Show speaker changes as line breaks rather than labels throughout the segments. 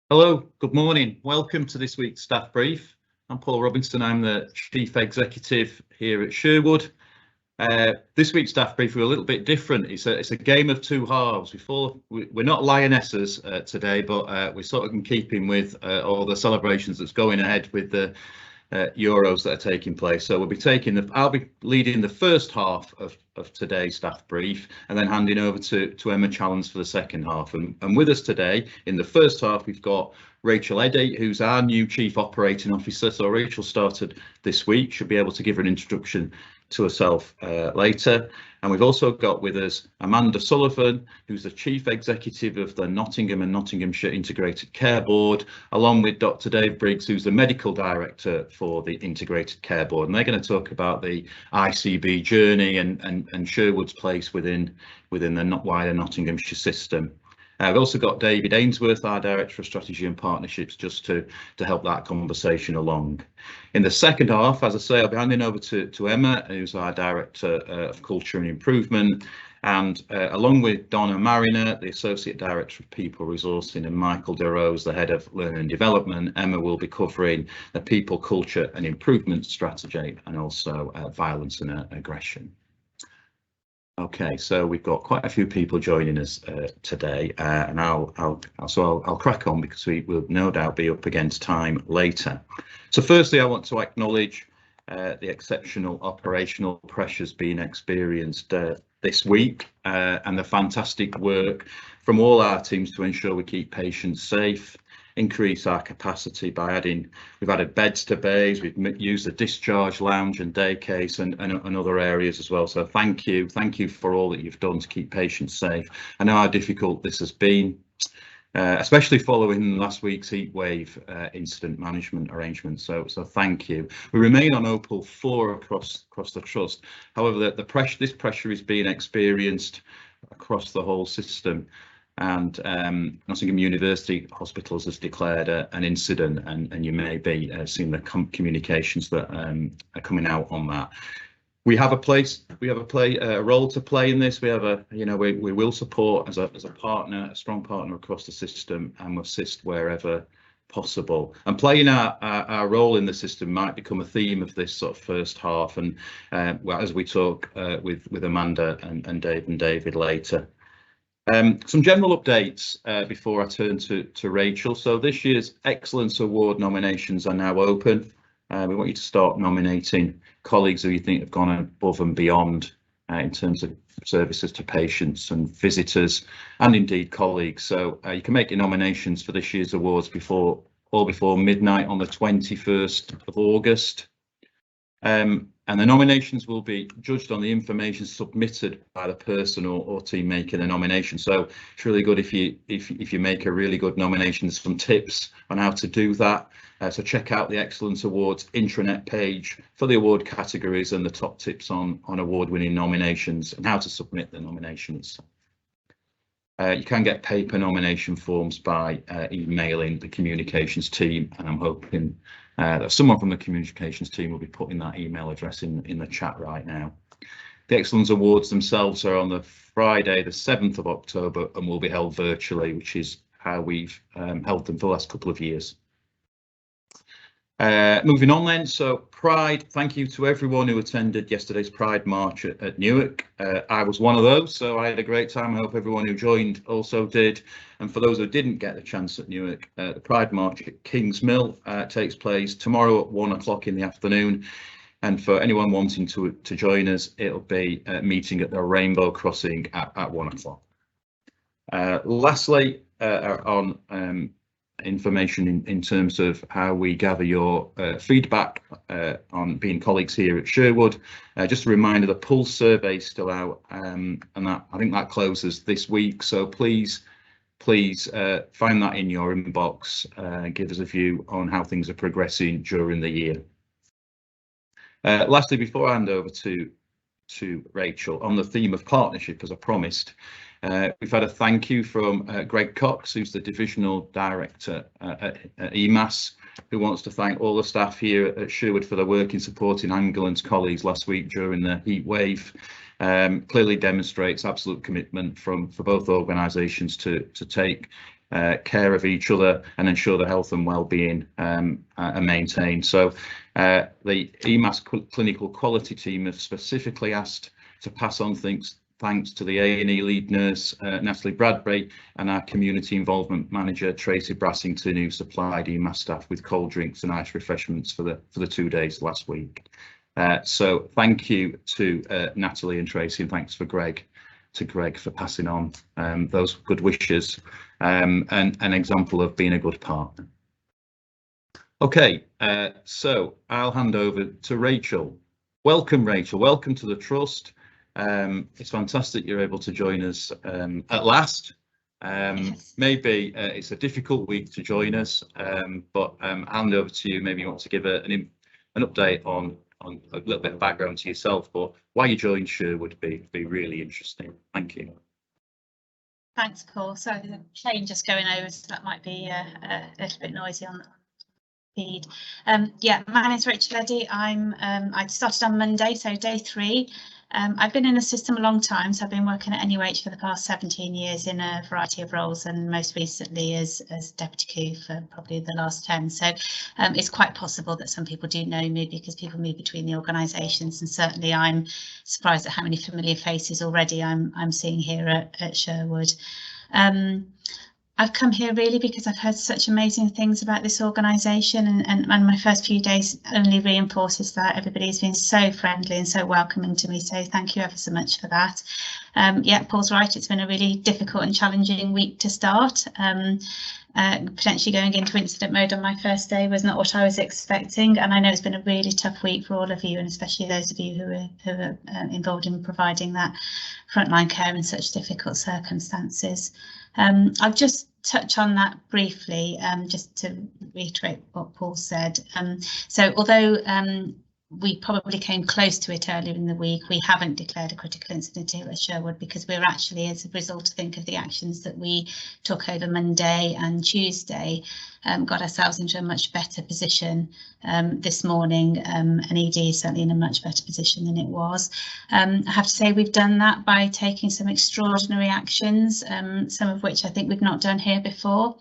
Hello, good morning. Welcome to this week's staff brief. I'm Paul Robinson. I'm the Chief Executive here at Sherwood. This week's staff brief, we're a little bit different. It's a game of two halves. We're not lionesses today, but we're sort of in keeping with all the celebrations that's going ahead with the Euros that are taking place. So I'll be leading the first half of today's staff brief and then handing over to Emma Challans for the second half. And with us today in the first half, we've got Rachel Eddy, who's our new Chief Operating Officer. So Rachel started this week, should be able to give her an introduction to herself later. And we've also got with us Amanda Sullivan, who's the Chief Executive of the Nottingham and Nottinghamshire Integrated Care Board, along with Dr. Dave Briggs, who's the Medical Director for the Integrated Care Board. And they're going to talk about the ICB journey and Sherwood's place within the wider Nottinghamshire system. We've also got David Ainsworth, our Director of Strategy and Partnerships, just to help that conversation along. In the second half, as I say, I'll be handing over to Emma, who's our Director of Culture and Improvement, and along with Donna Mariner, the Associate Director of People Resourcing, and Michael DeRose, the Head of Learning and Development, Emma will be covering the People, Culture and Improvement Strategy and also violence and aggression. Okay, so we've got quite a few people joining us today, and I'll crack on because we will no doubt be up against time later. So firstly, I want to acknowledge the exceptional operational pressures being experienced this week and the fantastic work from all our teams to ensure we keep patients safe, increase our capacity by we've added beds to bays, we've used the discharge lounge and day case and other areas as well. So thank you for all that you've done to keep patients safe. I know how difficult this has been, especially following last week's heat wave incident management arrangements. So thank you. We remain on Opal 4 across the trust. However, this pressure is being experienced across the whole system. And Nottingham University Hospitals has declared an incident, and you may be seeing the communications that are coming out on that. We have a role to play in this. We have we will support as a partner, a strong partner across the system, and will assist wherever possible. And playing our role in the system might become a theme of this sort of first half, and well, as we talk with Amanda and Dave and David later. Some general updates before I turn to Rachel. So this year's Excellence Award nominations are now open. We want you to start nominating colleagues who you think have gone above and beyond in terms of services to patients and visitors, and indeed colleagues. So you can make your nominations for this year's awards before midnight on the 21st of August. And the nominations will be judged on the information submitted by the person or team making a nomination. So it's really good if you make a really good nomination. There's some tips on how to do that. So check out the Excellence Awards intranet page for the award categories and the top tips on award-winning nominations and how to submit the nominations. You can get paper nomination forms by emailing the communications team, and I'm hoping that someone from the communications team will be putting that email address in the chat right now. The Excellence Awards themselves are on the Friday, the 7th of October, and will be held virtually, which is how we've held them for the last couple of years. Moving on then, so Pride, thank you to everyone who attended yesterday's Pride March at Newark. I was one of those, so I had a great time. I hope everyone who joined also did. And for those who didn't get the chance at Newark, the Pride March at Kings Mill takes place tomorrow at 1 o'clock in the afternoon. And for anyone wanting to join us, it'll be a meeting at the Rainbow Crossing at 1 o'clock. Lastly, on information in terms of how we gather your feedback on being colleagues here at Sherwood. Just a reminder, the Pulse survey is still out, and I think that closes this week. So please find that in your inbox. Give us a view on how things are progressing during the year. Lastly, before I hand over to Rachel, on the theme of partnership, as I promised, we've had a thank you from Greg Cox, who's the Divisional Director at EMAS, who wants to thank all the staff here at Sherwood for their work in supporting ambulance colleagues last week during the heat wave. Clearly demonstrates absolute commitment for both organisations to take care of each other and ensure the health and well-being are maintained. So the EMAS clinical quality team have specifically asked to pass on thanks to the A&E lead nurse, Natalie Bradbury, and our community involvement manager, Tracy Brassington, who supplied EMAS staff with cold drinks and ice refreshments for the 2 days last week. So thank you to Natalie and Tracy, and thanks to Greg for passing on those good wishes, and an example of being a good partner. Okay, so I'll hand over to Rachel. Welcome, Rachel. Welcome to the Trust. It's fantastic you're able to join us at last. Yes. Maybe it's a difficult week to join us, but I'll hand over to you. Maybe you want to give an update on a little bit of background to yourself, but why you joined Sherwood would be really interesting. Thank you.
Thanks, Paul. So there's a plane just going over, so that might be a little bit noisy on the feed. Yeah, my name's Rachel Eddy. I started on Monday, so day 3. I've been in the system a long time, so I've been working at NUH for the past 17 years in a variety of roles, and most recently as deputy Q for probably the last 10. So it's quite possible that some people do know me because people move between the organisations, and certainly I'm surprised at how many familiar faces already I'm seeing here at Sherwood. I've come here really because I've heard such amazing things about this organisation, and my first few days only reinforces that. Everybody's been so friendly and so welcoming to me, so thank you ever so much for that. Yeah, Paul's right, it's been a really difficult and challenging week to start. Potentially going into incident mode on my first day was not what I was expecting, and I know it's been a really tough week for all of you, and especially those of you who are involved in providing that frontline care in such difficult circumstances. I'll just touch on that briefly, just to reiterate what Paul said. So although we probably came close to it earlier in the week, we haven't declared a critical incident here at Sherwood because we're actually, as a result, I think, of the actions that we took over Monday and Tuesday, got ourselves into a much better position this morning, and ED is certainly in a much better position than it was. I have to say we've done that by taking some extraordinary actions, some of which I think we've not done here before.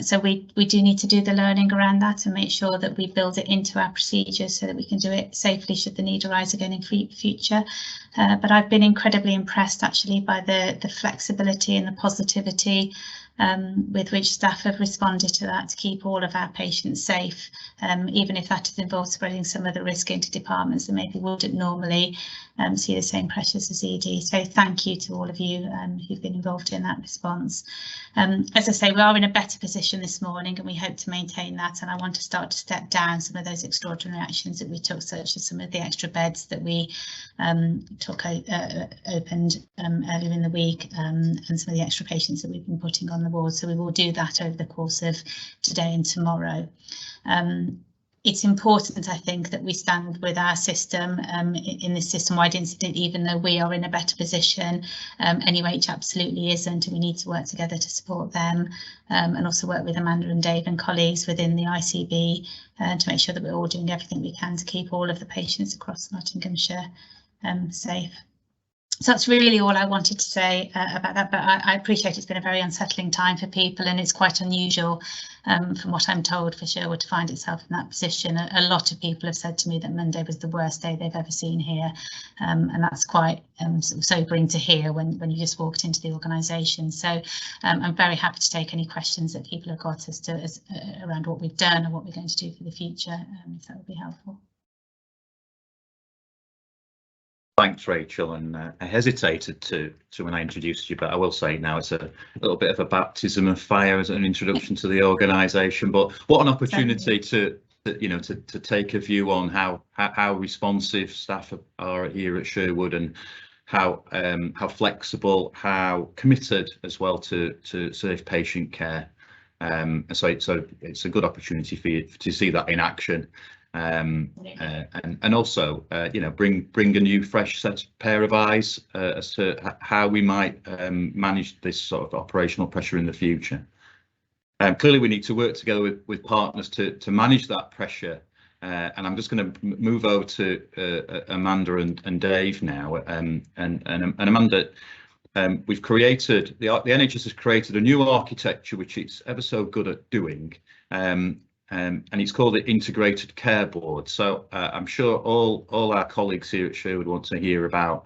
So we do need to do the learning around that and make sure that we build it into our procedures so that we can do it safely should the need arise again in future. But I've been incredibly impressed actually by the flexibility and the positivity with which staff have responded to that to keep all of our patients safe, even if that has involved spreading some of the risk into departments that maybe wouldn't normally see the same pressures as ED. So thank you to all of you who've been involved in that response. As I say, we are in a better position this morning and we hope to maintain that, and I want to start to step down some of those extraordinary actions that we took, such as some of the extra beds that we opened earlier in the week, and some of the extra patients that we've been putting on the ward. So we will do that over the course of today and tomorrow. It's important, I think, that we stand with our system in this system-wide incident, even though we are in a better position. NUH absolutely isn't, and we need to work together to support them, and also work with Amanda and Dave and colleagues within the ICB to make sure that we're all doing everything we can to keep all of the patients across Nottinghamshire safe. So that's really all I wanted to say about that, but I appreciate it's been a very unsettling time for people, and it's quite unusual, from what I'm told, for Sherwood to find itself in that position. A lot of people have said to me that Monday was the worst day they've ever seen here, and that's quite sort of sobering to hear when you just walked into the organisation. So I'm very happy to take any questions that people have got around what we've done and what we're going to do for the future, if that would be helpful.
Thanks, Rachel, and I hesitated to when I introduced you, but I will say now it's a little bit of a baptism of fire as an introduction to the organisation. But what an opportunity to take a view on how responsive staff are here at Sherwood, and how flexible, how committed as well to safe patient care. So it's a good opportunity for you to see that in action. And also, bring a new, fresh pair of eyes as to how we might manage this sort of operational pressure in the future. Clearly, we need to work together with partners to manage that pressure. And I'm just going to move over to Amanda and Dave now. And Amanda, we've created, the NHS has created a new architecture which it's ever so good at doing, and it's called the Integrated Care Board. So I'm sure all our colleagues here at Sherwood want to hear about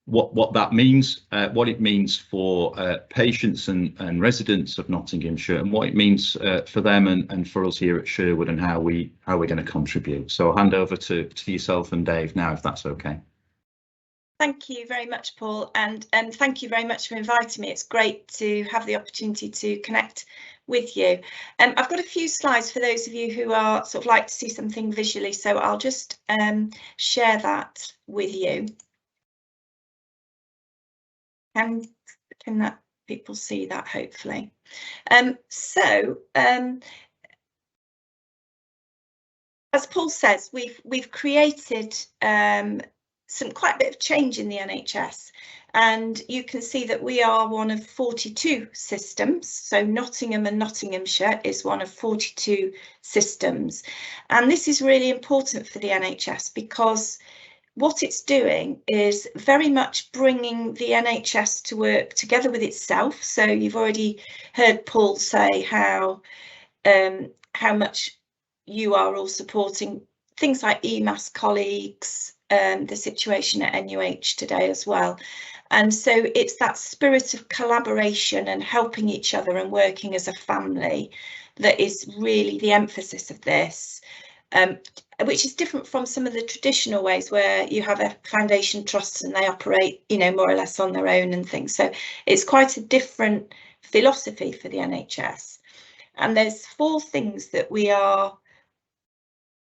what that means, what it means for patients and residents of Nottinghamshire, and what it means for them and for us here at Sherwood, and how we're going to contribute. So I'll hand over to yourself and Dave now, if that's okay.
Thank you very much, Paul, and thank you very much for inviting me. It's great to have the opportunity to connect with you. I've got a few slides for those of you who are sort of like to see something visually, so I'll just share that with you. Can that people see that, hopefully? As Paul says, we've created quite a bit of change in the NHS, and you can see that we are one of 42 systems. So Nottingham and Nottinghamshire is one of 42 systems, and this is really important for the NHS because what it's doing is very much bringing the NHS to work together with itself. So you've already heard Paul say how much you are all supporting things like EMAS colleagues, the situation at NUH today as well. And so it's that spirit of collaboration and helping each other and working as a family that is really the emphasis of this. Which is different from some of the traditional ways where you have a foundation trust and they operate, you know, more or less on their own and things. So it's quite a different philosophy for the NHS. And there's 4 things that we are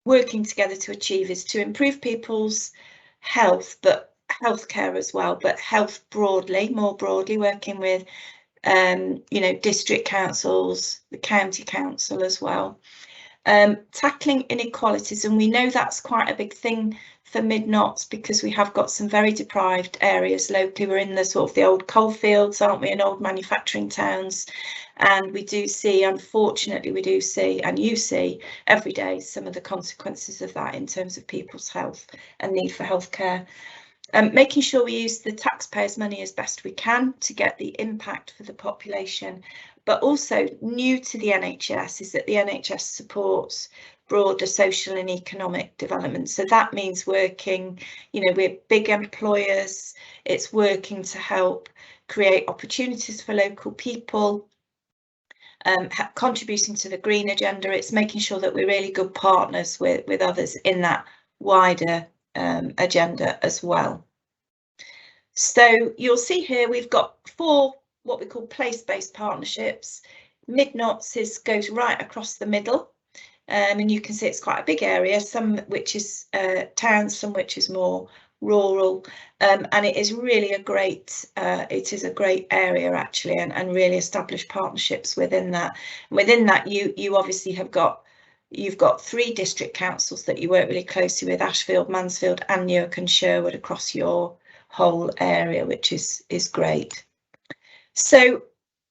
working together to achieve: is to improve people's health, but healthcare as well, but health broadly, more broadly, working with you know, district councils, the county council as well. Tackling inequalities, and we know that's quite a big thing for Mid-Nots because we have got some very deprived areas locally. We're in the sort of the old coalfields, aren't we, in old manufacturing towns, and we do see, unfortunately, we do see, and you see every day, some of the consequences of that in terms of people's health and need for healthcare. Making sure we use the taxpayers' money as best we can to get the impact for the population. But also new to the NHS is that the NHS supports broader social and economic development. So that means working, you know, we're big employers. It's working to help create opportunities for local people, contributing to the green agenda. It's making sure that we're really good partners with others in that wider agenda as well. So you'll see here we've got 4 what we call place-based partnerships. Mid-Nots goes right across the middle, and you can see it's quite a big area, some which is towns, some which is more rural, and it is really a great area actually, and really established partnerships within that. Within that, you obviously you've got 3 district councils that you work really closely with: Ashfield, Mansfield and Newark and Sherwood across your whole area, which is great. So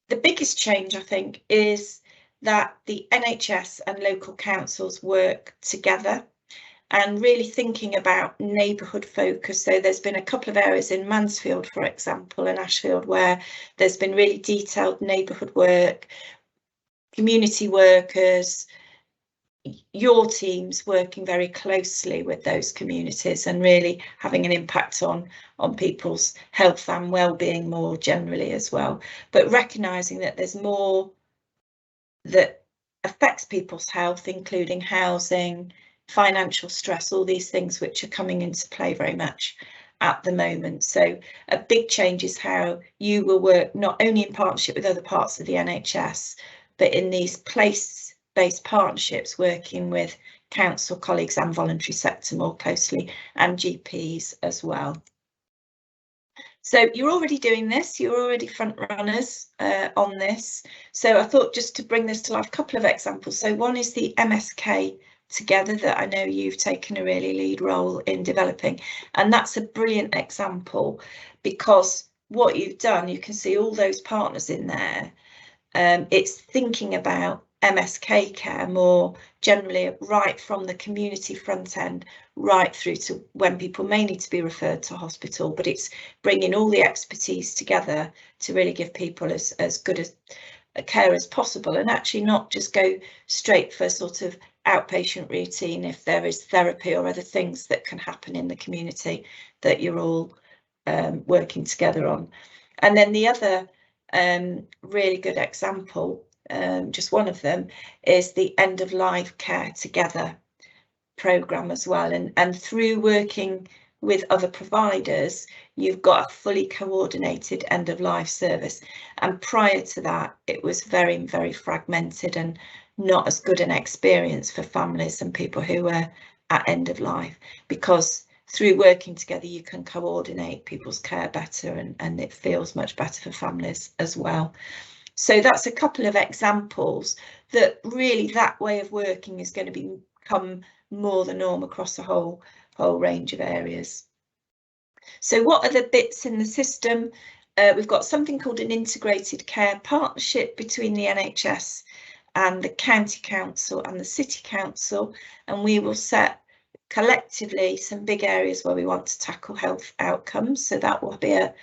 the biggest change, I think, is that the NHS and local councils work together and really thinking about neighbourhood focus. So there's been a couple of areas in Mansfield, for example, and Ashfield, where there's been really detailed neighbourhood work, community workers, your teams working very closely with those communities and really having an impact on people's health and well-being more generally as well, but recognising that there's more that affects people's health, including housing, financial stress, all these things which are coming into play very much at the moment. So a big change is how you will work not only in partnership with other parts of the NHS, but in these place-based partnerships, working with council colleagues and voluntary sector more closely, and GPs as well. So you're already doing this, you're already front runners on this. So I thought just to bring this to life, a couple of examples. So one is the MSK Together that I know you've taken a really lead role in developing, and that's a brilliant example because what you've done, you can see all those partners in there. It's thinking about MSK care more generally, right from the community front end right through to when people may need to be referred to hospital, but it's bringing all the expertise together to really give people as good as care as possible, and actually not just go straight for sort of outpatient routine if there is therapy or other things that can happen in the community that you're all working together on. And then the other really good example, just one of them, is the End of Life Care Together programme as well, and through working with other providers, you've got a fully coordinated end of life service, and prior to that it was very, very fragmented and not as good an experience for families and people who were at end of life, because through working together you can coordinate people's care better, and it feels much better for families as well. So that's a couple of examples that really that way of working is going to become more the norm across the whole range of areas. So what are the bits in the system? We've got something called an integrated care partnership between the NHS and the county council and the city council, and we will set collectively some big areas where we want to tackle health outcomes. So that will be a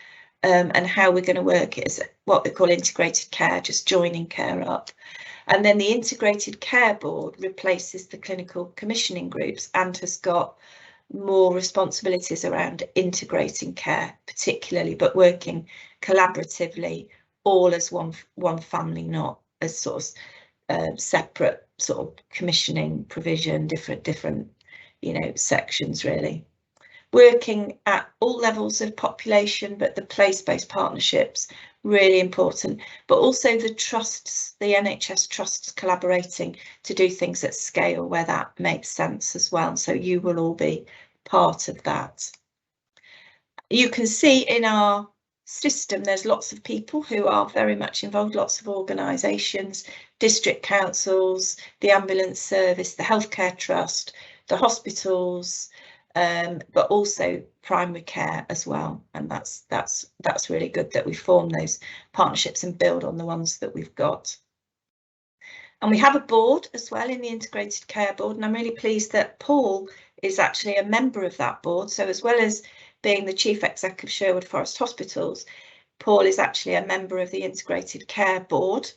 and how we're going to work is what we call integrated care, just joining care up. And then the Integrated Care Board replaces the clinical commissioning groups and has got more responsibilities around integrating care particularly, but working collaboratively, all as one family, not as sort of separate sort of commissioning provision, different sections really. Working at all levels of population, but the place-based partnerships really important, but also the trusts, the NHS trusts collaborating to do things at scale where that makes sense as well. So you will all be part of that. You can see in our system there's lots of people who are very much involved, lots of organisations, district councils, the ambulance service, the healthcare trust, the hospitals, but also primary care as well, and that's really good that we form those partnerships and build on the ones that we've got. And we have a board as well in the Integrated Care Board, and I'm really pleased that Paul is actually a member of that board. So as well as being the Chief Exec of Sherwood Forest Hospitals, Paul is actually a member of the Integrated Care Board.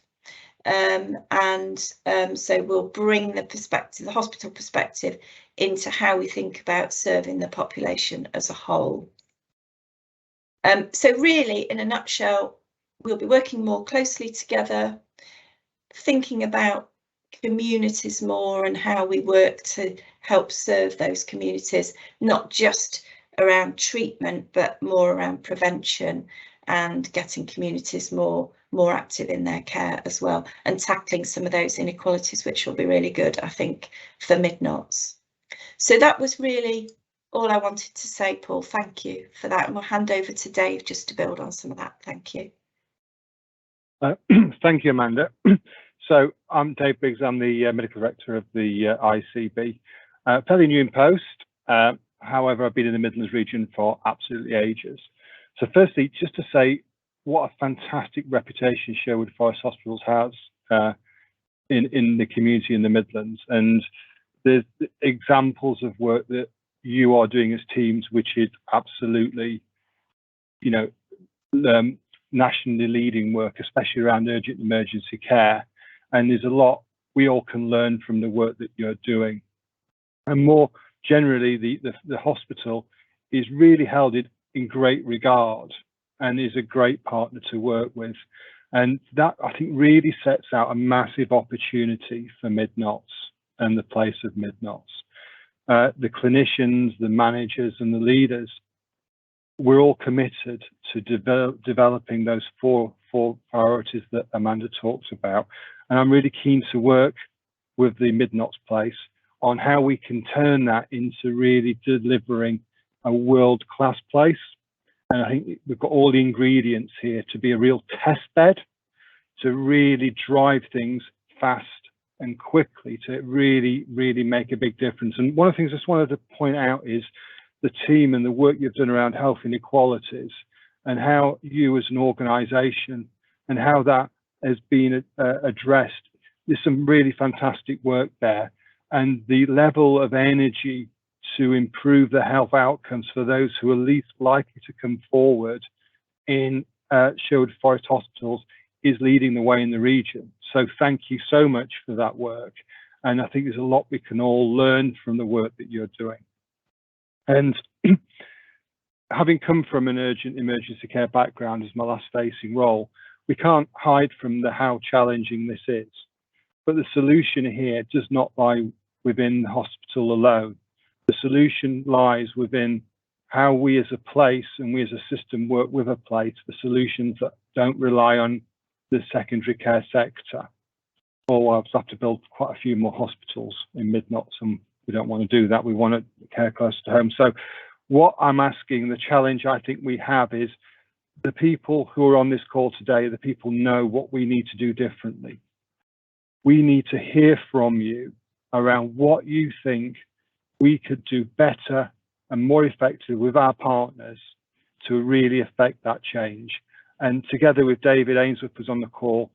So we'll bring the perspective, the hospital perspective, into how we think about serving the population as a whole. So really, in a nutshell, we'll be working more closely together, thinking about communities more and how we work to help serve those communities, not just around treatment, but more around prevention and getting communities more active in their care as well, and tackling some of those inequalities, which will be really good, I think, for Midnots. So that was really all I wanted to say, Paul. Thank you for that, and we'll hand over to Dave just to build on some of that. Thank you.
Thank you, Amanda. So I'm Dave Briggs. I'm the medical director of the ICB. Fairly new in post. However, I've been in the Midlands region for absolutely ages. So firstly, just to say what a fantastic reputation Sherwood Forest Hospitals has in the community in the Midlands, and there's examples of work that you are doing as teams, which is absolutely, nationally leading work, especially around urgent emergency care. And there's a lot we all can learn from the work that you're doing. And more generally, the hospital is really held in great regard and is a great partner to work with. And that, I think, really sets out a massive opportunity for Midnots and the place of Midnots. The clinicians, the managers and the leaders, we're all committed to developing those four priorities that Amanda talks about. And I'm really keen to work with the Midnots place on how we can turn that into really delivering a world-class place. And I think we've got all the ingredients here to be a real test bed, to really drive things fast and quickly, to really, really make a big difference. And one of the things I just wanted to point out is the team and the work you've done around health inequalities, and how you as an organisation and how that has been addressed there's some really fantastic work there, and the level of energy to improve the health outcomes for those who are least likely to come forward in Sherwood Forest hospitals is leading the way in the region. So thank you so much for that work. And I think there's a lot we can all learn from the work that you're doing. And having come from an urgent emergency care background as my last facing role, we can't hide from how challenging this is. But the solution here does not lie within the hospital alone. The solution lies within how we as a place and we as a system work with a place for solutions that don't rely on the secondary care sector. Or we'll have to build quite a few more hospitals in Mid-Knots, and we don't want to do that. We want to care close to home. So what I'm asking, the challenge I think we have is the people who are on this call today, the people know what we need to do differently. We need to hear from you around what you think we could do better and more effective with our partners to really affect that change. And together with David Ainsworth, who's on the call,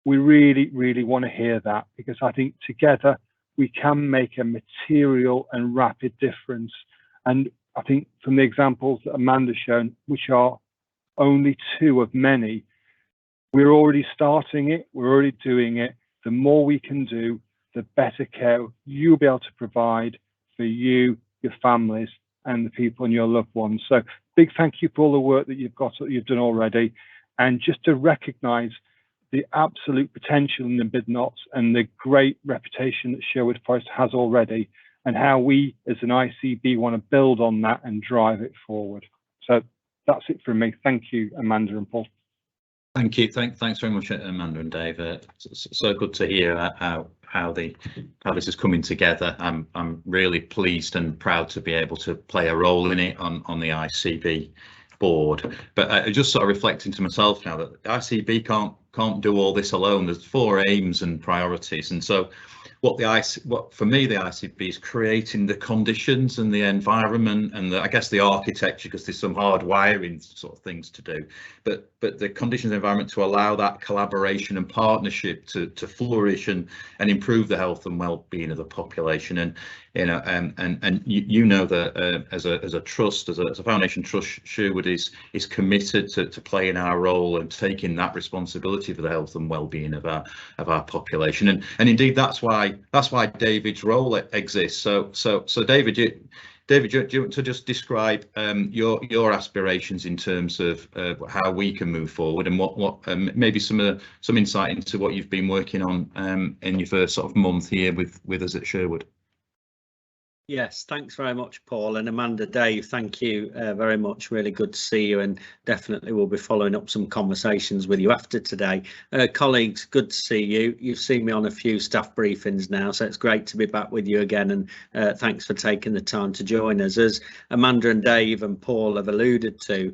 we really, really want to hear that, because I think together we can make a material and rapid difference. And I think from the examples that Amanda's shown, which are only 2 of many, we're already starting it, we're already doing it. The more we can do, the better care you'll be able to provide for you, your families, and the people and your loved ones. So big thank you for all the work that you've done already. And just to recognise the absolute potential in the Mid-Knots and the great reputation that Sherwood Forest has already, and how we as an ICB want to build on that and drive it forward. So that's it from me. Thank you, Amanda and Paul.
Thank you. Thanks very much, Amanda and Dave. So good to hear how this is coming together. I'm really pleased and proud to be able to play a role in it on the ICB board. But I just sort of reflecting to myself now that the ICB can't do all this alone. There's 4 aims and priorities, and so what for me the ICB is creating the conditions and the environment and I guess the architecture, because there's some hard wiring sort of things to do, but the conditions and environment to allow that collaboration and partnership to flourish and improve the health and well-being of the population. And you know, and you know that as a trust, as a foundation trust, Sherwood is committed to playing our role and taking that responsibility for the health and well-being of our population. And indeed that's why David's role exists. So David, do you want to just describe your aspirations in terms of how we can move forward, and what maybe some insight into what you've been working on in your first sort of month here with us at Sherwood?
Yes, thanks very much, Paul, and Amanda, Dave, thank you very much. Really good to see you, and definitely we'll be following up some conversations with you after today. Colleagues, good to see you. You've seen me on a few staff briefings now, so it's great to be back with you again, and thanks for taking the time to join us. As Amanda and Dave and Paul have alluded to,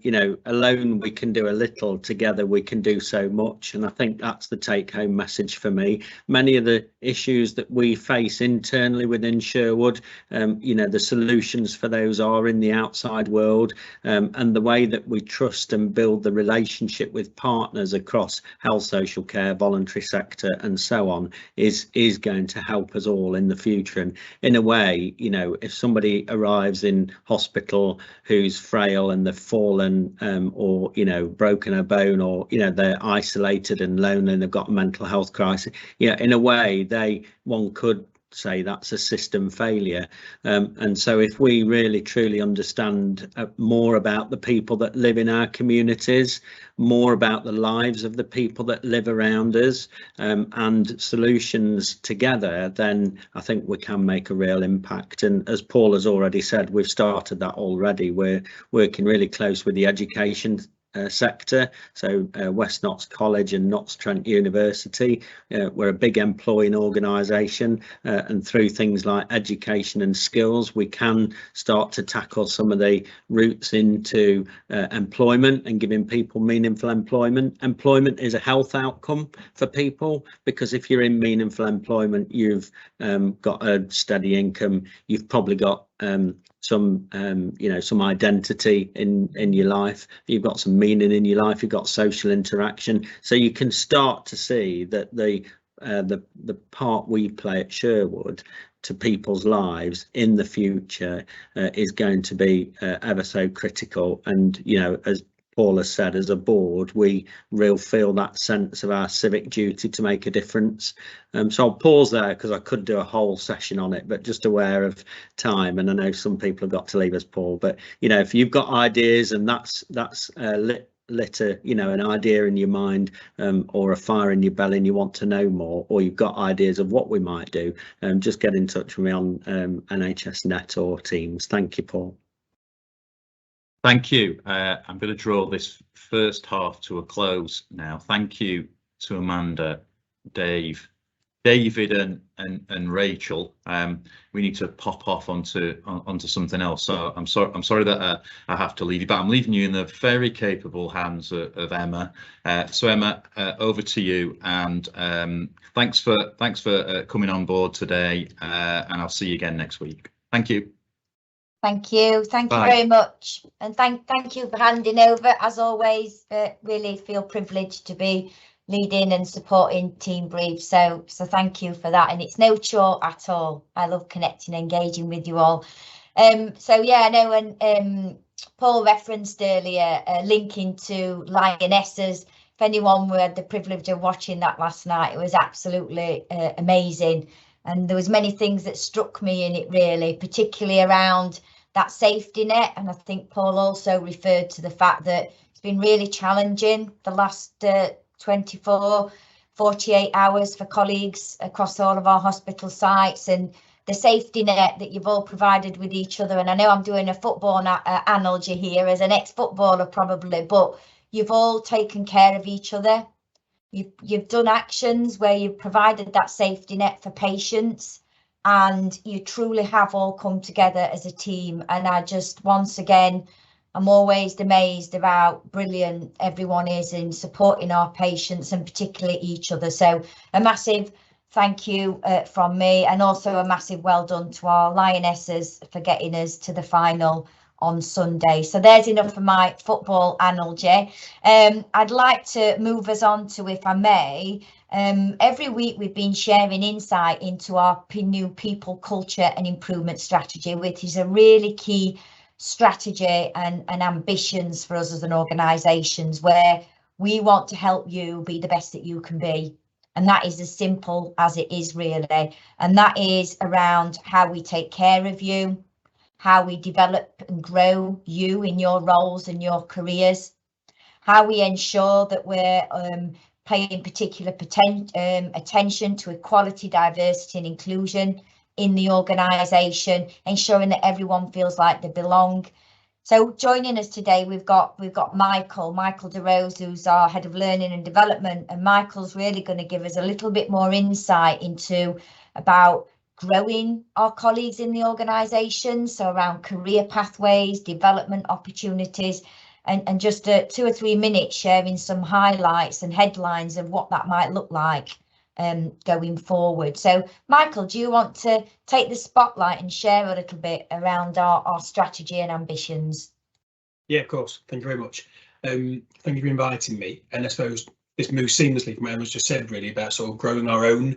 you know, alone we can do a little, together we can do so much, and I think that's the take-home message for me. Many of the issues that we face internally within Sherwood, you know, the solutions for those are in the outside world, and the way that we trust and build the relationship with partners across health, social care, voluntary sector and so on is going to help us all in the future. And in a way, you know, if somebody arrives in hospital who's frail and they've fallen or, you know, broken a bone, or, you know, they're isolated and lonely and they've got a mental health crisis, you know, in a way one could say that's a system failure. And so if we really truly understand more about the people that live in our communities, more about the lives of the people that live around us, and solutions together, then I think we can make a real impact. And as Paul has already said, we've started that already. We're working really close with the education sector, so West Notts College and Notts Trent University. We're a big employing organisation, and through things like education and skills we can start to tackle some of the routes into employment and giving people meaningful employment. Employment is a health outcome for people, because if you're in meaningful employment, you've got a steady income, you've probably got some you know, some identity in your life, you've got some meaning in your life, you've got social interaction, so you can start to see that the the part we play at Sherwood to people's lives in the future is going to be ever so critical. And, you know, as Paul has said, as a board, we really feel that sense of our civic duty to make a difference. So I'll pause there because I could do a whole session on it, but just aware of time. And I know some people have got to leave us, Paul. But, you know, if you've got ideas and that's lit a, you know, an idea in your mind or a fire in your belly and you want to know more, or you've got ideas of what we might do, just get in touch with me on NHS Net or Teams. Thank you, Paul.
Thank you. I'm going to draw this first half to a close now. Thank you to Amanda, Dave, David and Rachel. We need to pop off onto something else. So I'm sorry that I have to leave you, but I'm leaving you in the very capable hands of Emma. So Emma, over to you, and thanks for coming on board today, and I'll see you again next week. Thank you.
Thank you
Bye.
very much, and thank you for handing over. As always, really feel privileged to be leading and supporting Team Brief, so thank you for that, and it's no chore at all. I love connecting, engaging with you all. So yeah, I know when Paul referenced earlier linking to Lionesses. If anyone had the privilege of watching that last night, it was absolutely amazing, and there was many things that struck me in it, really, particularly around that safety net. And I think Paul also referred to the fact that it's been really challenging the last 24, 48 hours for colleagues across all of our hospital sites, and the safety net that you've all provided with each other. And I know I'm doing a football analogy here as an ex-footballer probably, but you've all taken care of each other. You've done actions where you've provided that safety net for patients, and you truly have all come together as a team. And I just, once again, I'm always amazed about how brilliant everyone is in supporting our patients and particularly each other. So a massive thank you from me, and also a massive well done to our Lionesses for getting us to the final on Sunday. So there's enough of my football analogy. I'd like to move us on to, if I may, every week we've been sharing insight into our new people, culture and improvement strategy, which is a really key strategy and ambitions for us as an organisation, where we want to help you be the best that you can be. And that is as simple as it is, really. And that is around how we take care of you, how we develop and grow you in your roles and your careers, how we ensure that we're paying particular attention to equality, diversity and inclusion in the organisation, ensuring that everyone feels like they belong. So joining us today, we've got Michael DeRose, who's our Head of Learning and Development, and Michael's really going to give us a little bit more insight into about growing our colleagues in the organisation, so around career pathways, development opportunities, and just 2 or 3 minutes sharing some highlights and headlines of what that might look like going forward. So Michael, do you want to take the spotlight and share a little bit around our strategy and ambitions?
Yeah, of course. Thank you very much. Thank you for inviting me. And I suppose this moves seamlessly from what Emma's just said, really, about sort of growing our own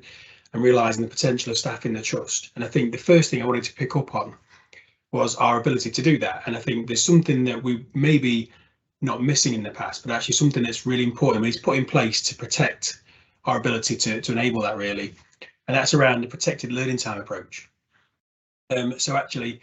and realising the potential of staff in the trust. And I think the first thing I wanted to pick up on was our ability to do that. And I think there's something that we maybe not missing in the past, but actually something that's really important when it's put in place to protect our ability to enable that, really. And that's around the protected learning time approach. So actually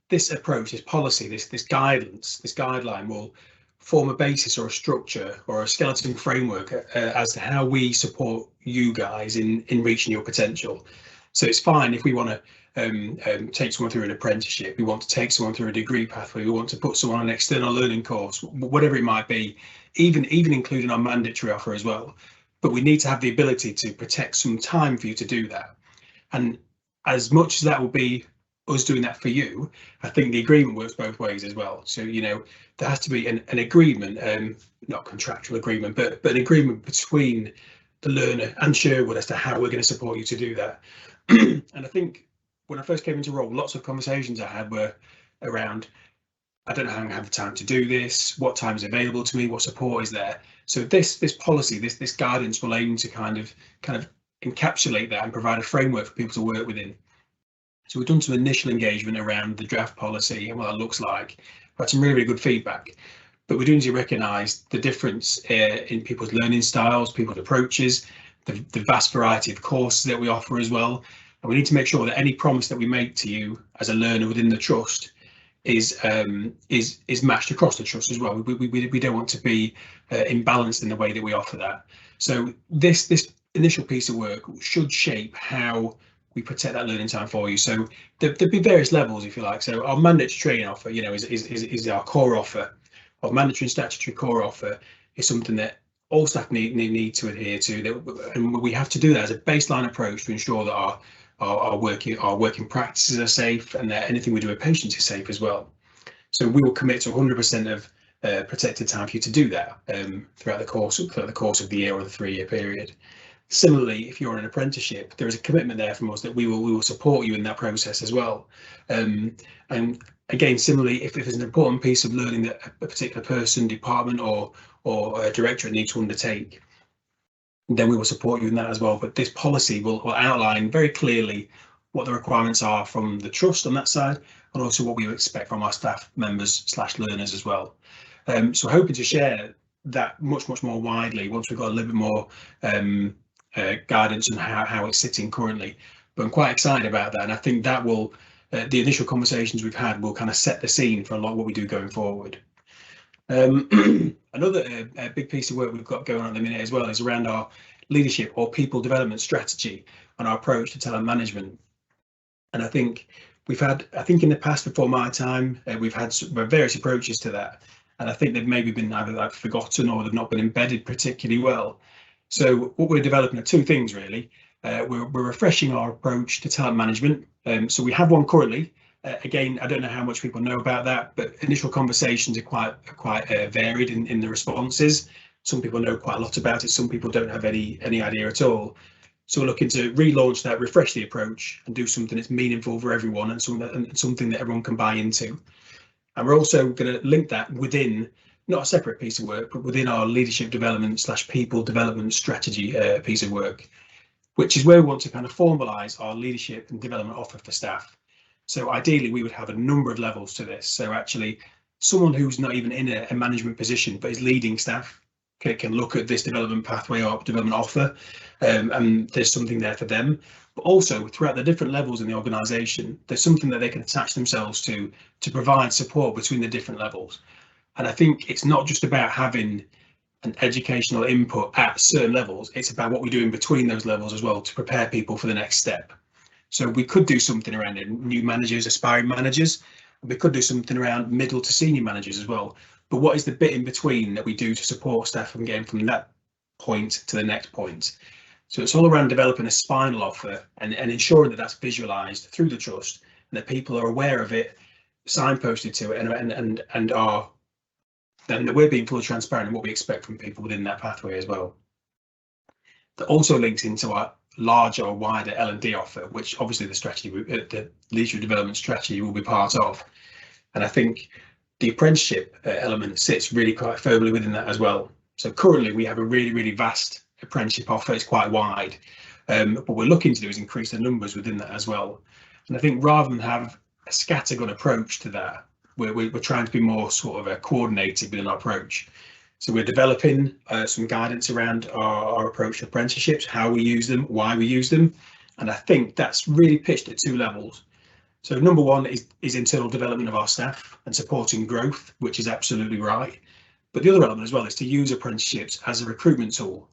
this approach, this policy, this guidance, this guideline will form a basis or a structure or a skeleton framework as to how we support you guys in reaching your potential. So it's fine if we want to take someone through an apprenticeship, we want to take someone through a degree pathway, we want to put someone on an external learning course, whatever it might be, even including our mandatory offer as well. But we need to have the ability to protect some time for you to do that. And as much as that will be us doing that for you, I think the agreement works both ways as well. So, you know, there has to be an agreement, not contractual agreement, but an agreement between the learner and Sherwood as to how we're going to support you to do that. And I think when I first came into role, lots of conversations I had were around, I don't know how I'm going to have the time to do this, what time is available to me, what support is there. So this policy, this guidance will aim to kind of encapsulate that and provide a framework for people to work within. So we've done some initial engagement around the draft policy and what that looks like. We've had some really, really good feedback, but we do need to recognise the difference in people's learning styles, people's approaches, the vast variety of courses that we offer as well. And we need to make sure that any promise that we make to you as a learner within the trust is matched across the trust as well. We don't want to be imbalanced in the way that we offer that. So this initial piece of work should shape how we protect that learning time for you. So there'll be various levels, if you like. So our mandatory training offer, you know, is our core offer. Our mandatory and statutory core offer is something that all staff need to adhere to, and we have to do that as a baseline approach to ensure that our working practices are safe and that anything we do with patients is safe as well. So we will commit to 100% of protected time for you to do that throughout the course of the year or the 3-year period. Similarly, if you're in an apprenticeship, there is a commitment there from us that we will support you in that process as well. And again, similarly, if there's an important piece of learning that a particular person, department, or a directorate need to undertake, then we will support you in that as well. But this policy will outline very clearly what the requirements are from the trust on that side, and also what we expect from our staff members / learners as well. So hoping to share that much more widely once we've got a little bit more guidance on how it's sitting currently. But I'm quite excited about that, and I think that will the initial conversations we've had will kind of set the scene for a lot of what we do going forward. Another big piece of work we've got going on at the minute as well is around our leadership or people development strategy and our approach to talent management. And I think in the past, before my time, we've had various approaches to that, and I think they've maybe been either forgotten or they've not been embedded particularly well. So what we're developing are two things really. We're refreshing our approach to talent management. So we have one currently. Again, I don't know how much people know about that, but initial conversations are quite varied in the responses. Some people know quite a lot about it. Some people don't have any idea at all. So we're looking to relaunch that, refresh the approach, and do something that's meaningful for everyone and something that everyone can buy into. And we're also going to link that within, not a separate piece of work, but within our leadership development / people development strategy piece of work, which is where we want to kind of formalise our leadership and development offer for staff. So ideally, we would have a number of levels to this. So actually, someone who's not even in a management position but is leading staff can look at this development pathway or development offer, and there's something there for them. But also throughout the different levels in the organisation, there's something that they can attach themselves to provide support between the different levels. And I think it's not just about having an educational input at certain levels, it's about what we do in between those levels as well to prepare people for the next step. So we could do something around new managers, aspiring managers, and we could do something around middle to senior managers as well. But what is the bit in between that we do to support staff from getting from that point to the next point? So it's all around developing a spinal offer and ensuring that that's visualised through the trust and that people are aware of it, signposted to it, and that we're being fully transparent in what we expect from people within that pathway as well. That also links into our larger or wider L&D offer, which obviously the leadership development strategy will be part of. And I think the apprenticeship element sits really quite firmly within that as well. So currently we have a really vast apprenticeship offer. It's quite wide. What we're looking to do is increase the numbers within that as well. And I think rather than have a scattergun approach to that, we're trying to be more sort of coordinated within our approach. So we're developing some guidance around our approach to apprenticeships, how we use them, why we use them. And I think that's really pitched at two levels. So number one is internal development of our staff and supporting growth, which is absolutely right. But the other element as well is to use apprenticeships as a recruitment tool.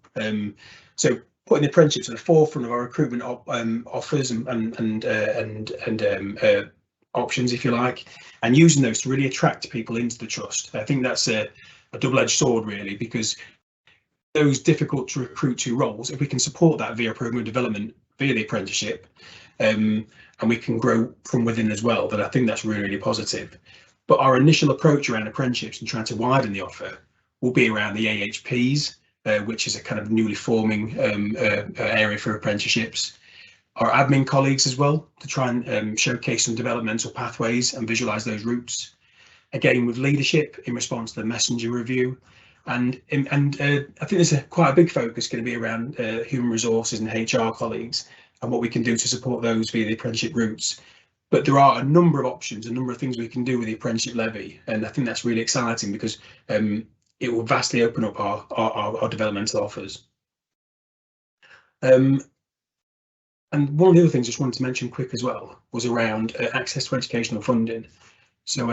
So putting the apprenticeships at the forefront of our recruitment offers and options, if you like, and using those to really attract people into the trust. I think that's a double-edged sword really, because those difficult to recruit to roles, if we can support that via program development, via the apprenticeship, and we can grow from within as well, then I think that's really positive. But our initial approach around apprenticeships and trying to widen the offer will be around the AHPs, which is a kind of newly forming area for apprenticeships. Our admin colleagues as well, to try and showcase some developmental pathways and visualise those routes. Again, with leadership in response to the messenger review, And I think there's quite a big focus going to be around human resources and HR colleagues and what we can do to support those via the apprenticeship routes. But there are a number of options, a number of things we can do with the apprenticeship levy, and I think that's really exciting because it will vastly open up our developmental offers. And one of the other things I just wanted to mention quick as well was around access to educational funding. So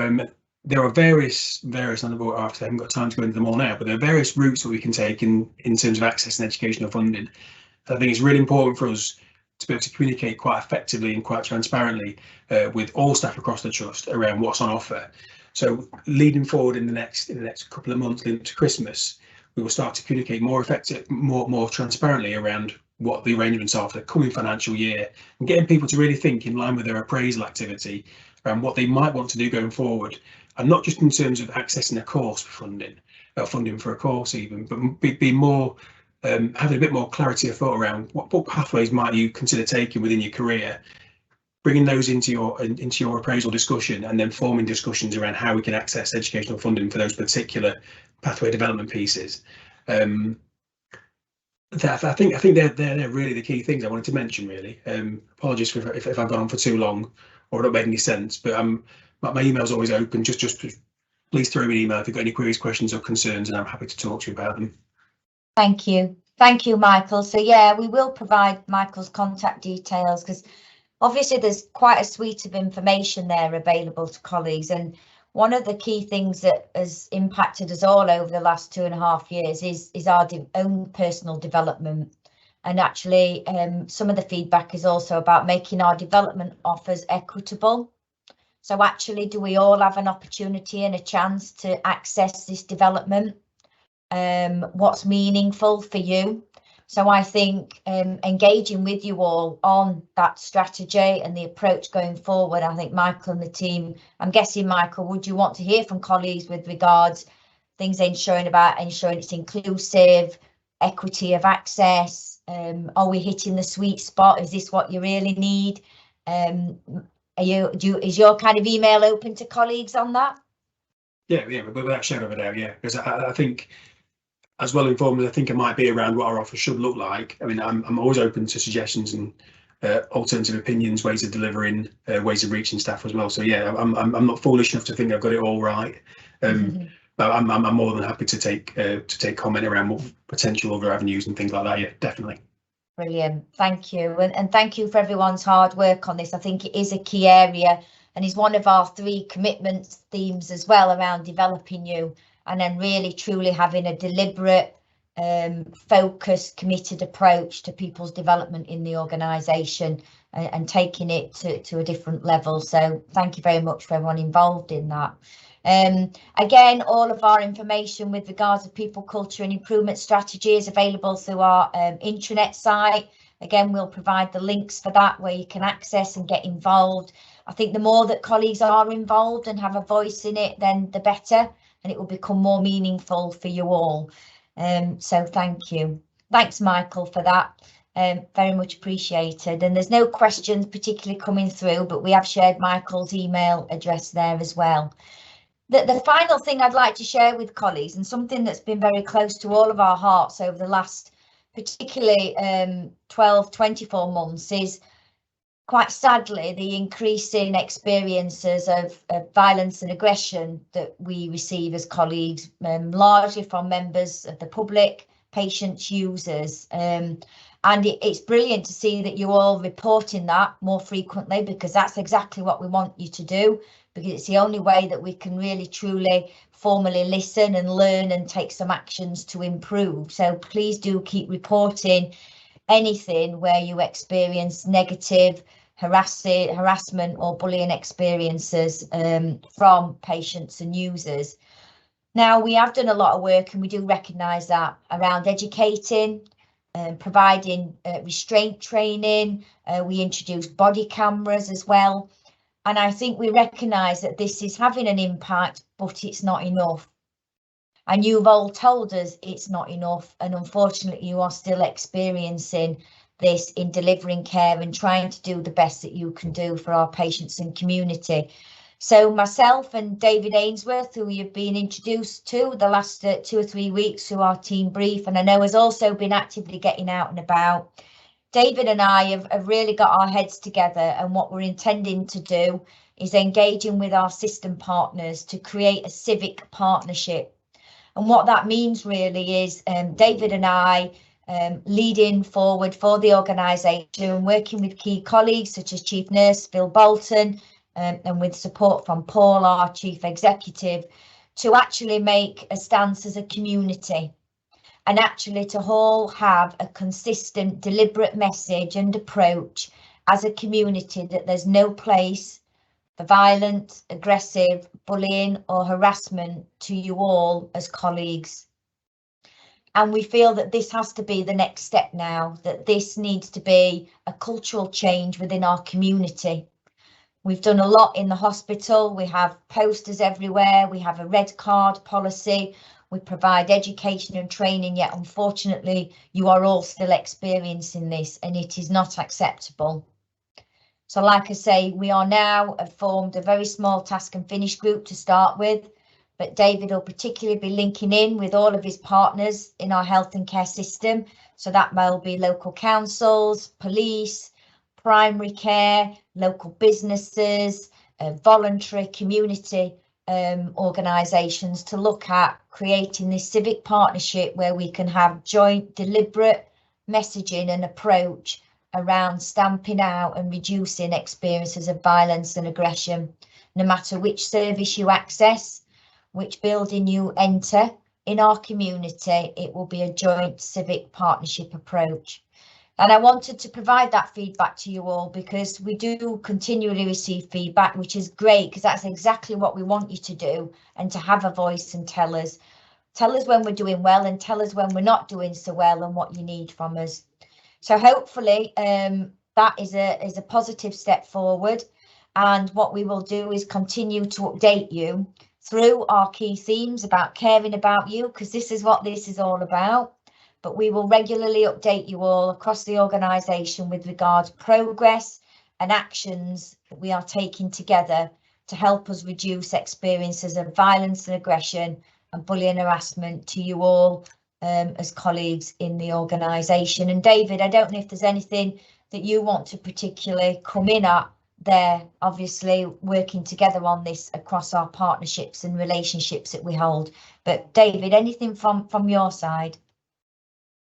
there are various, I haven't got time to go into them all now, but there are various routes that we can take in terms of access and educational funding. I think it's really important for us to be able to communicate quite effectively and quite transparently with all staff across the trust around what's on offer. So leading forward in the next couple of months leading up to Christmas, we will start to communicate more transparently around what the arrangements are for the coming financial year and getting people to really think in line with their appraisal activity around what they might want to do going forward, and not just in terms of accessing a course for funding for a course even, but be more having a bit more clarity of thought around what pathways might you consider taking within your career, bringing those into your appraisal discussion, and then forming discussions around how we can access educational funding for those particular pathway development pieces. I think they're really the key things I wanted to mention, really. Apologies if I've gone on for too long or not made any sense, but my email's always open. Just please throw me an email if you've got any queries, questions or concerns, and I'm happy to talk to you about them.
Thank you, Michael. So yeah, we will provide Michael's contact details because obviously there's quite a suite of information there available to colleagues, and one of the key things that has impacted us all over the last 2.5 years is our own personal development. And actually some of the feedback is also about making our development offers equitable. So actually, do we all have an opportunity and a chance to access this development? What's meaningful for you? So I think engaging with you all on that strategy and the approach going forward, I think Michael and the team, I'm guessing, Michael, would you want to hear from colleagues with regards things ensuring it's inclusive, equity of access? Are we hitting the sweet spot? Is this what you really need? Is your kind of email open to colleagues on that?
Yeah, without a shadow of a doubt, yeah, because I think, as well informed as I think I might be around what our offer should look like, I mean, I'm always open to suggestions and alternative opinions, ways of delivering, ways of reaching staff as well. So yeah, I'm not foolish enough to think I've got it all right, but I'm more than happy to take comment around what potential other avenues and things like that. Yeah, definitely.
Brilliant, thank you, and thank you for everyone's hard work on this. I think it is a key area and is one of our 3 commitment themes as well around developing you, and then really truly having a deliberate, focused, committed approach to people's development in the organisation and taking it to a different level. So thank you very much for everyone involved in that. Again, all of our information with regards to people, culture and improvement strategy is available through our intranet site. Again, we'll provide the links for that where you can access and get involved. I think the more that colleagues are involved and have a voice in it, then the better, and it will become more meaningful for you all. So thank you. Thanks, Michael, for that. Very much appreciated. And there's no questions particularly coming through, but we have shared Michael's email address there as well. The final thing I'd like to share with colleagues, and something that's been very close to all of our hearts over the last particularly 12, 24 months, is quite sadly the increasing experiences of violence and aggression that we receive as colleagues, largely from members of the public, patients, users. And it's brilliant to see that you all reporting that more frequently, because that's exactly what we want you to do, because it's the only way that we can really truly formally listen and learn and take some actions to improve. So please do keep reporting anything where you experience negative harassment or bullying experiences from patients and users. Now, we have done a lot of work, and we do recognise that, around educating, providing restraint training. We introduced body cameras as well. And I think we recognise that this is having an impact, but it's not enough. And you've all told us it's not enough. And unfortunately, you are still experiencing this in delivering care and trying to do the best that you can do for our patients and community. So myself and David Ainsworth, who you've been introduced to the last 2 or 3 weeks through our team brief, and I know has also been actively getting out and about. David and I have really got our heads together, and what we're intending to do is engaging with our system partners to create a civic partnership. And what that means really is David and I leading forward for the organisation, working with key colleagues such as Chief Nurse Phil Bolton, and with support from Paul, our Chief Executive, to actually make a stance as a community, and actually to all have a consistent, deliberate message and approach as a community that there's no place for violent, aggressive, bullying or harassment to you all as colleagues. And we feel that this has to be the next step now, that this needs to be a cultural change within our community. We've done a lot in the hospital. We have posters everywhere. We have a red card policy. We provide education and training, yet unfortunately, you are all still experiencing this, and it is not acceptable. So like I say, we are now formed a very small task and finish group to start with, but David will particularly be linking in with all of his partners in our health and care system. So that will be local councils, police, primary care, local businesses, voluntary community organisations, to look at creating this civic partnership where we can have joint, deliberate messaging and approach around stamping out and reducing experiences of violence and aggression. No matter which service you access, which building you enter in our community, it will be a joint civic partnership approach. And I wanted to provide that feedback to you all because we do continually receive feedback, which is great, because that's exactly what we want you to do, and to have a voice and tell us when we're doing well and tell us when we're not doing so well and what you need from us. So hopefully that is a positive step forward, and what we will do is continue to update you through our key themes about caring about you, because this is what this is all about. But we will regularly update you all across the organisation with regard to progress and actions that we are taking together to help us reduce experiences of violence and aggression and bullying and harassment to you all as colleagues in the organisation. And David, I don't know if there's anything that you want to particularly come in at there, obviously working together on this across our partnerships and relationships that we hold. But David, anything from your side?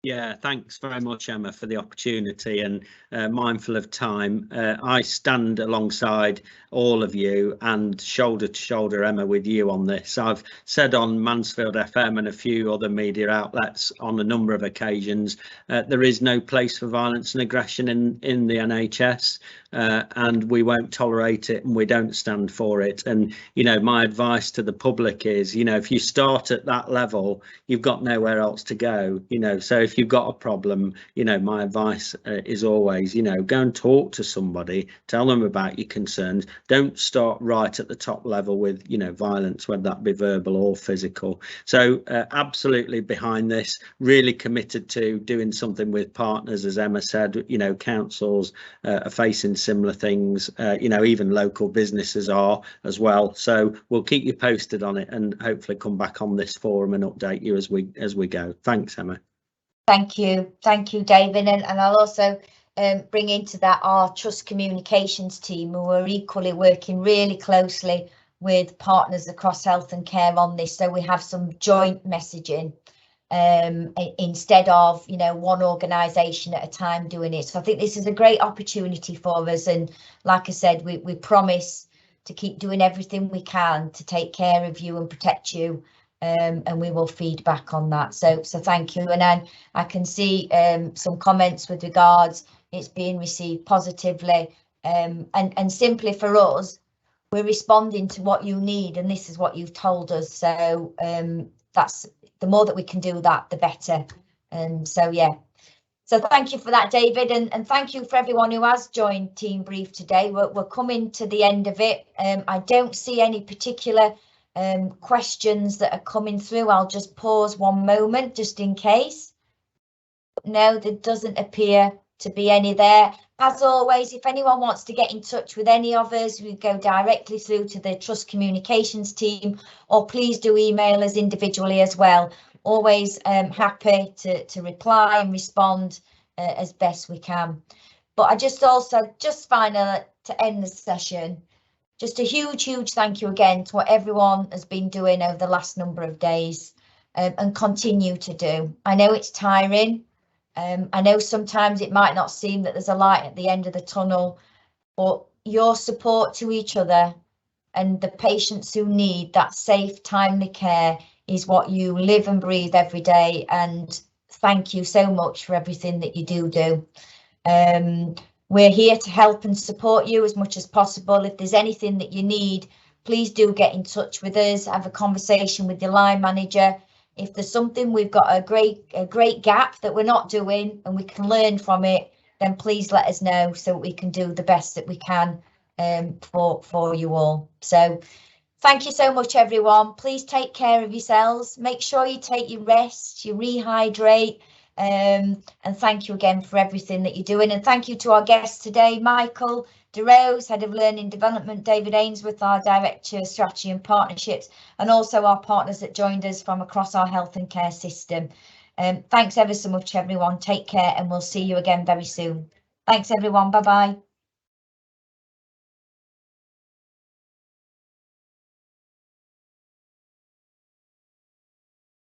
Yeah, thanks very much, Emma, for the opportunity, and mindful of time, I stand alongside all of you and shoulder to shoulder, Emma, with you on this. I've said on Mansfield FM and a few other media outlets on a number of occasions, there is no place for violence and aggression in the NHS, and we won't tolerate it, and we don't stand for it. And, you know, my advice to the public is, you know, if you start at that level, you've got nowhere else to go, you know. So if you've got a problem, you know, my advice is always, you know, go and talk to somebody, tell them about your concerns. Don't start right at the top level with, you know, violence, whether that be verbal or physical. So absolutely behind this, really committed to doing something with partners, as Emma said. You know, councils are facing similar things, you know, even local businesses are as well. So we'll keep you posted on it and hopefully come back on this forum and update you as we go. Thanks, Emma.
Thank you, David, and I'll also bring into that our trust communications team, who are equally working really closely with partners across health and care on this, so we have some joint messaging instead of, you know, one organisation at a time doing it. So I think this is a great opportunity for us, and like I said, we promise to keep doing everything we can to take care of you and protect you. And we will feed back on that. So thank you. And then I can see some comments with regards it's being received positively, and simply for us, we're responding to what you need, and this is what you've told us. So that's the more that we can do that, the better. And so yeah. So thank you for that, David, and thank you for everyone who has joined Team Brief today. We're coming to the end of it. I don't see any particular questions that are coming through. I'll just pause one moment just in case. No, there doesn't appear to be any there. As always, if anyone wants to get in touch with any of us, we go directly through to the Trust Communications team, or please do email us individually as well. Always happy to reply and respond as best we can. But I just finally, to end the session, just a huge thank you again to what everyone has been doing over the last number of days and continue to do. I know it's tiring. I know sometimes it might not seem that there's a light at the end of the tunnel, but your support to each other and the patients who need that safe, timely care is what you live and breathe every day. And thank you so much for everything that you do. We're here to help and support you as much as possible. If there's anything that you need, please do get in touch with us, have a conversation with your line manager. If there's something we've got a great gap that we're not doing and we can learn from it, then please let us know so we can do the best that we can for you all. So thank you so much, everyone. Please take care of yourselves. Make sure you take your rest, you rehydrate, and thank you again for everything that you're doing. And thank you to our guests today, Michael DeRose, Head of Learning Development, David Ainsworth, our Director of Strategy and Partnerships, and also our partners that joined us from across our health and care system. Thanks ever so much, everyone. Take care, and we'll see you again very soon. Thanks, everyone. Bye-bye.